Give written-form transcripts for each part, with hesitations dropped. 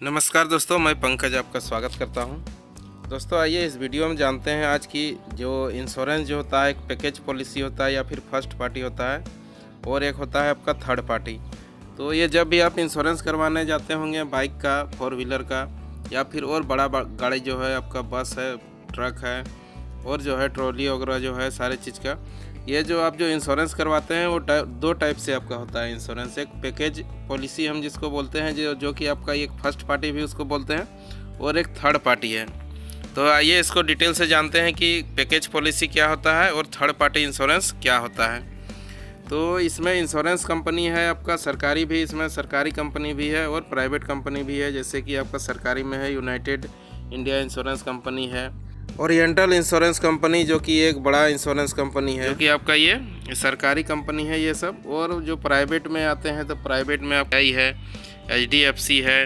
नमस्कार दोस्तों, मैं पंकज आपका स्वागत करता हूं। दोस्तों आइए इस वीडियो में जानते हैं आज की जो इंश्योरेंस जो होता है, एक पैकेज पॉलिसी होता है या फिर फर्स्ट पार्टी होता है और एक होता है आपका थर्ड पार्टी। तो ये जब भी आप इंश्योरेंस करवाने जाते होंगे बाइक का, फोर व्हीलर का या फिर और बड़ा गाड़ी जो है आपका, बस है, ट्रक है और जो है ट्रॉली वगैरह जो है सारे चीज़ का, ये जो आप जो इंश्योरेंस करवाते हैं वो दो टाइप से आपका होता है इंश्योरेंस। एक पैकेज पॉलिसी हम जिसको बोलते हैं, जो कि आपका एक फर्स्ट पार्टी भी उसको बोलते हैं और एक थर्ड पार्टी है। तो आइए इसको डिटेल से जानते हैं कि पैकेज पॉलिसी क्या होता है और थर्ड पार्टी इंश्योरेंस क्या होता है। तो इसमें इंश्योरेंस कंपनी है आपका सरकारी भी, इसमें सरकारी कंपनी भी है और प्राइवेट कंपनी भी है। जैसे कि आपका सरकारी में है यूनाइटेड इंडिया इंश्योरेंस कंपनी है, ओरिएंटल इंश्योरेंस कंपनी जो कि एक बड़ा इंश्योरेंस कंपनी है, जो कि आपका ये सरकारी कंपनी है ये सब। और जो प्राइवेट में आते हैं तो प्राइवेट में आपका ही है, HDFC है,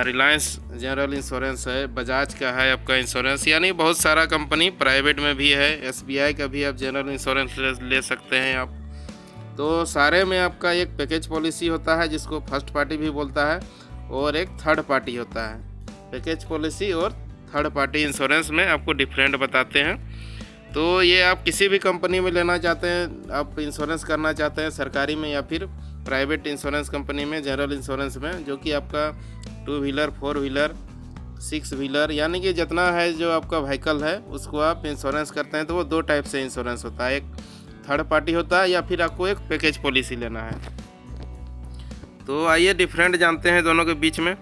रिलायंस जनरल इंश्योरेंस है, बजाज का है आपका इंश्योरेंस, यानी बहुत सारा कंपनी प्राइवेट में भी है। SBI का भी आप जनरल इंश्योरेंस ले सकते हैं आप। तो सारे में आपका एक पैकेज पॉलिसी होता है जिसको फर्स्ट पार्टी भी बोलता है और एक थर्ड पार्टी होता है। पैकेज पॉलिसी और थर्ड पार्टी इंश्योरेंस में आपको डिफरेंट बताते हैं। तो ये आप किसी भी कंपनी में लेना चाहते हैं, आप इंश्योरेंस करना चाहते हैं सरकारी में या फिर प्राइवेट इंश्योरेंस कंपनी में, जनरल इंश्योरेंस में, जो कि आपका 2 व्हीलर, 4 व्हीलर, 6 व्हीलर, यानी कि जितना है जो आपका व्हीकल है उसको आप इंश्योरेंस करते हैं। तो वो दो टाइप से इंश्योरेंस होता है, एक थर्ड पार्टी होता है या फिर आपको एक पैकेज पॉलिसी लेना है। तो आइए डिफरेंट जानते हैं दोनों के बीच में।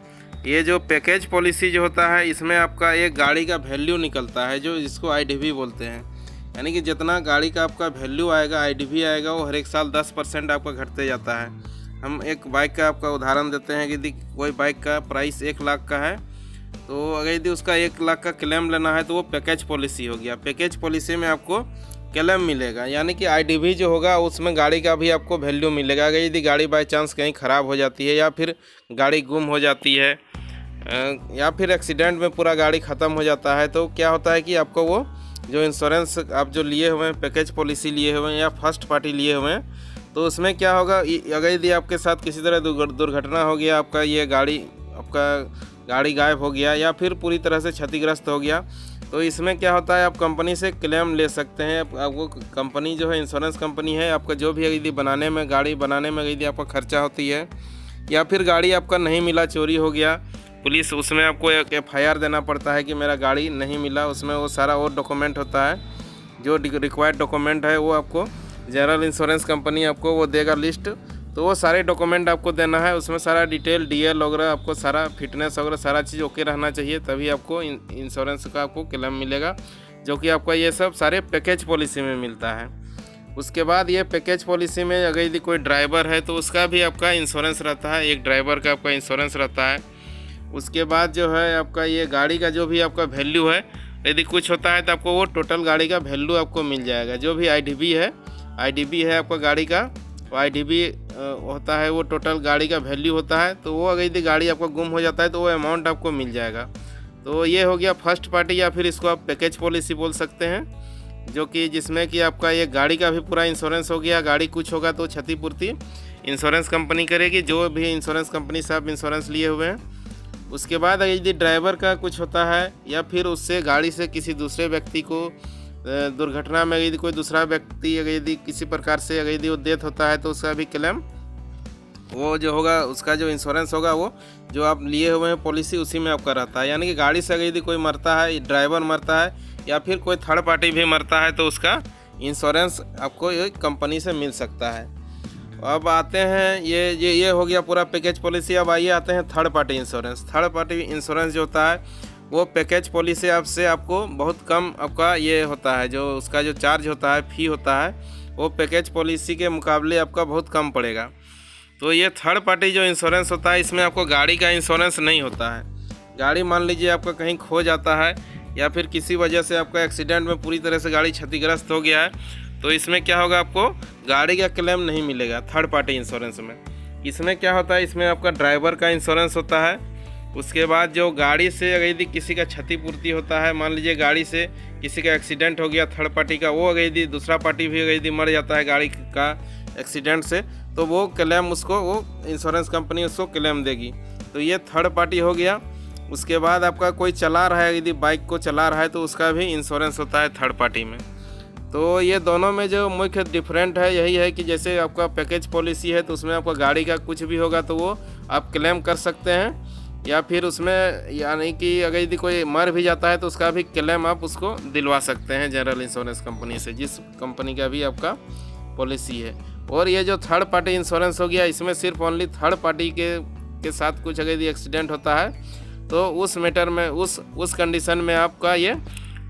ये जो पैकेज पॉलिसी जो होता है, इसमें आपका एक गाड़ी का वैल्यू निकलता है जो जिसको IDV बोलते हैं, यानी कि जितना गाड़ी का आपका वैल्यू आएगा, IDV आएगा, वो हर एक साल 10% आपका घटते जाता है। हम एक बाइक का आपका उदाहरण देते हैं कि यदि कोई बाइक का प्राइस 1 लाख का है, तो अगर यदि उसका 1 लाख का क्लेम लेना है तो वो पैकेज पॉलिसी हो गया। पैकेज पॉलिसी में आपको क्लेम मिलेगा, यानी कि IDV जो होगा उसमें गाड़ी का भी आपको वैल्यू मिलेगा। अगर यदि गाड़ी बाई चांस कहीं ख़राब हो जाती है या फिर गाड़ी गुम हो जाती है या फिर एक्सीडेंट में पूरा गाड़ी ख़त्म हो जाता है, तो क्या होता है कि आपको वो जो इंश्योरेंस आप जो लिए हुए हैं, पैकेज पॉलिसी लिए हुए हैं या फर्स्ट पार्टी लिए हुए हैं, तो उसमें क्या होगा, अगर यदि आपके साथ किसी तरह दुर्घटना हो गया, आपका ये गाड़ी गायब हो गया या फिर पूरी तरह से क्षतिग्रस्त हो गया, तो इसमें क्या होता है, आप कंपनी से क्लेम ले सकते हैं। आपको कंपनी जो है, इंश्योरेंस कंपनी है, आपका जो भी यदि गाड़ी बनाने में यदि आपका खर्चा होती है या फिर गाड़ी आपका नहीं मिला, चोरी हो गया, पुलिस उसमें आपको एक FIR देना पड़ता है कि मेरा गाड़ी नहीं मिला। उसमें वो सारा और डॉक्यूमेंट होता है, जो रिक्वायर्ड डॉक्यूमेंट है वो आपको जनरल इंश्योरेंस कंपनी आपको वो देगा लिस्ट। तो वो सारे डॉक्यूमेंट आपको देना है, उसमें सारा डिटेल, DL वगैरह, आपको सारा फिटनेस वगैरह सारा चीज़ ओके रहना चाहिए, तभी आपको इंश्योरेंस का आपको क्लेम मिलेगा, जो कि आपका ये सब सारे पैकेज पॉलिसी में मिलता है। उसके बाद ये पैकेज पॉलिसी में अगर यदि कोई ड्राइवर है तो उसका भी आपका इंश्योरेंस रहता है, एक ड्राइवर का आपका इंश्योरेंस रहता है। उसके बाद जो है आपका ये गाड़ी का जो भी आपका वैल्यू है, यदि कुछ होता है तो आपको वो टोटल गाड़ी का वैल्यू आपको मिल जाएगा। जो भी IDV है आपका गाड़ी का, वो IDV होता है, वो टोटल गाड़ी का वैल्यू होता है। तो वो अगर यदि गाड़ी आपका गुम हो जाता है तो वो अमाउंट आपको मिल जाएगा। तो ये हो गया फर्स्ट पार्टी या फिर इसको आप पैकेज पॉलिसी बोल सकते हैं, जो कि जिसमें कि आपका ये गाड़ी का भी पूरा इंश्योरेंस हो गया। गाड़ी कुछ होगा तो क्षतिपूर्ति इंश्योरेंस कंपनी करेगी, जो भी इंश्योरेंस कंपनी से आप इंश्योरेंस लिए हुए हैं। उसके बाद यदि ड्राइवर का कुछ होता है या फिर उससे गाड़ी से किसी दूसरे व्यक्ति को दुर्घटना में यदि कोई दूसरा व्यक्ति अगर यदि किसी प्रकार से अगर यदि वो डेथ होता है, तो उसका भी क्लेम वो जो होगा, उसका जो इंश्योरेंस होगा, वो जो आप लिए हुए हैं पॉलिसी उसी में आपका रहता है। यानी कि गाड़ी से अगर यदि कोई मरता है, ड्राइवर मरता है या फिर कोई थर्ड पार्टी भी मरता है, तो उसका इंश्योरेंस आपको एक कंपनी से मिल सकता है। अब आते हैं ये हो गया पूरा पैकेज पॉलिसी। अब आइए आते हैं third party insurance. Third party insurance जो होता है वो पैकेज पॉलिसी आपको बहुत कम आपका ये होता है, जो उसका जो चार्ज होता है, फ़ी होता है, वो पैकेज पॉलिसी के मुकाबले आपका बहुत कम पड़ेगा। तो ये थर्ड पार्टी जो इंश्योरेंस होता है, इसमें आपको गाड़ी का इंश्योरेंस नहीं होता है। गाड़ी मान लीजिए आपका कहीं खो जाता है या फिर किसी वजह से आपका एक्सीडेंट में पूरी तरह से गाड़ी क्षतिग्रस्त हो गया है, तो इसमें क्या होगा, आपको गाड़ी का क्लेम नहीं मिलेगा थर्ड पार्टी इंश्योरेंस में। इसमें क्या होता है, इसमें आपका ड्राइवर का इंश्योरेंस होता है। उसके बाद जो गाड़ी से अगर यदि किसी का क्षतिपूर्ति होता है, मान लीजिए गाड़ी से किसी का एक्सीडेंट हो गया थर्ड पार्टी का, वो अगर यदि दूसरा पार्टी भी अगर यदि मर जाता है गाड़ी का एक्सीडेंट से, तो वो क्लेम उसको वो इंश्योरेंस कंपनी उसको क्लेम देगी। तो ये थर्ड पार्टी हो गया। उसके बाद आपका कोई चला रहा है, यदि बाइक को चला रहा है तो उसका भी इंश्योरेंस होता है थर्ड पार्टी में। तो ये दोनों में जो मुख्य डिफरेंट है यही है कि जैसे आपका पैकेज पॉलिसी है तो उसमें आपका गाड़ी का कुछ भी होगा तो वो आप क्लेम कर सकते हैं, या फिर उसमें यानी कि अगर यदि कोई मर भी जाता है तो उसका भी क्लेम आप उसको दिलवा सकते हैं जनरल इंश्योरेंस कंपनी से, जिस कंपनी का भी आपका पॉलिसी है। और ये जो थर्ड पार्टी इंश्योरेंस हो गया, इसमें सिर्फ ओनली थर्ड पार्टी के साथ कुछ अगर यदि एक्सीडेंट होता है तो उस मैटर में उस कंडीशन में आपका ये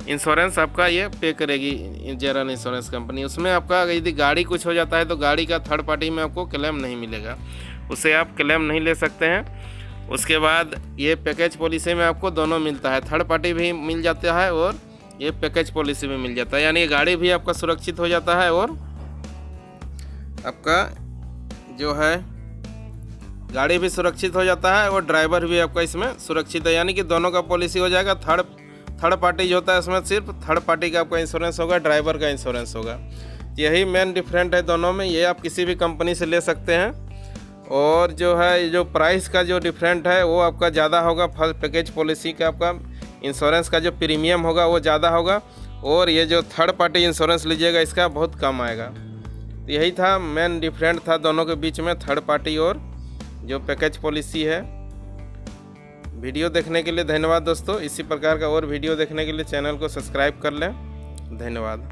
इंश्योरेंस आपका ये पे करेगी जनरल इंश्योरेंस कंपनी। उसमें आपका यदि गाड़ी कुछ हो जाता है तो गाड़ी का थर्ड पार्टी में आपको क्लेम नहीं मिलेगा, उसे आप क्लेम नहीं ले सकते हैं। उसके बाद ये पैकेज पॉलिसी में आपको दोनों मिलता है, थर्ड पार्टी भी मिल जाता है और ये पैकेज पॉलिसी भी मिल जाता है, यानी गाड़ी भी आपका सुरक्षित हो जाता है और आपका जो है गाड़ी भी सुरक्षित हो जाता है और ड्राइवर भी आपका इसमें सुरक्षित है, यानी कि दोनों का पॉलिसी हो जाएगा। थर्ड पार्टी जो होता है उसमें सिर्फ थर्ड पार्टी का आपका इंश्योरेंस होगा, ड्राइवर का इंश्योरेंस होगा। यही मेन डिफरेंट है दोनों में। ये आप किसी भी कंपनी से ले सकते हैं। और जो है जो प्राइस का जो डिफरेंट है वो आपका ज़्यादा होगा, फर्स्ट पैकेज पॉलिसी का आपका इंश्योरेंस का जो प्रीमियम होगा वो ज़्यादा होगा, और ये जो थर्ड पार्टी इंश्योरेंस लीजिएगा इसका बहुत कम आएगा। तो यही था मेन डिफरेंट था दोनों के बीच में, थर्ड पार्टी और जो पैकेज पॉलिसी है। वीडियो देखने के लिए धन्यवाद दोस्तों। इसी प्रकार का और वीडियो देखने के लिए चैनल को सब्सक्राइब कर लें। धन्यवाद।